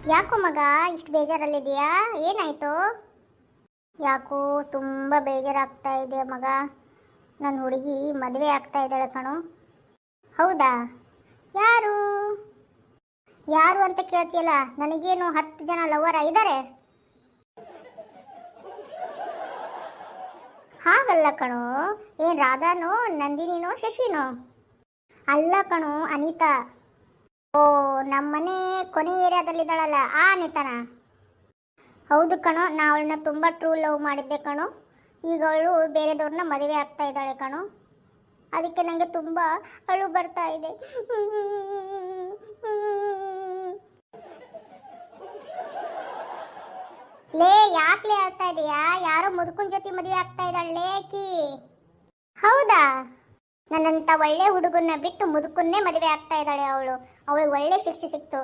ಯಾಕೋ ಮಗ ಇಷ್ಟು ಬೇಜಾರಲ್ಲಿದೆಯಾ? ಏನಾಯ್ತು? ಯಾಕೋ ತುಂಬ ಬೇಜಾರಾಗ್ತಾ ಇದೆ ಮಗ. ನನ್ನ ಹುಡುಗಿ ಮದುವೆ ಆಗ್ತಾ ಇದ್ದಾಳೆ ಕಣೋ. ಹೌದಾ? ಯಾರು ಯಾರು ಅಂತ ಕೇಳ್ತೀಯಲ್ಲ, ನನಗೇನು 10 ಜನ ಲವರ ಇದ್ದಾರೆ? ಹಾಗಲ್ಲ ಕಣೋ. ಏನು ರಾಧಾನೋ, ನಂದಿನಿನೋ, ಶಶಿನೋ? ಅಲ್ಲ ಕಣೋ, ಅನಿತಾ. ಓ, ನಮ್ಮನೆ ಕೊನೆ ಏರಿಯಾದಲ್ಲಿದ್ದಾಳಲ್ಲ ಆ ಅನಿತಾನ? ಹೌದು ಕಣೋ, ನಾ ಅವಳನ್ನ ತುಂಬ ಟ್ರೂ ಲವ್ ಮಾಡಿದ್ದೆ ಕಣೋ. ಈಗ ಅವಳು ಬೇರೆದವ್ರನ್ನ ಮದುವೆ ಆಗ್ತಾ ಇದ್ದಾಳೆ ಕಣೋ. ಅದಕ್ಕೆ ನನಗೆ ತುಂಬ ಅಳು ಬರ್ತಾ ಇದೆ. ಲೇ, ಯಾಕ್ಲೇ ಆಗ್ತಾ ಇದೆಯಾ? ಯಾರೋ ಮುದುಕನ್ ಜೊತೆ ಮದುವೆ ಆಗ್ತಾ ಇದ್ದಾಳೆ ಲೇಕಿ. ಹೌದಾ? ನನ್ನಂತ ಒಳ್ಳೆ ಹುಡುಗನ್ನ ಬಿಟ್ಟು ಮುದುಕನ್ನೇ ಮದುವೆ ಆಗ್ತಾ ಇದ್ದಾಳೆ ಅವಳು. ಅವಳಿಗೆ ಒಳ್ಳೆ ಶಿಕ್ಷೆ ಸಿಕ್ತು.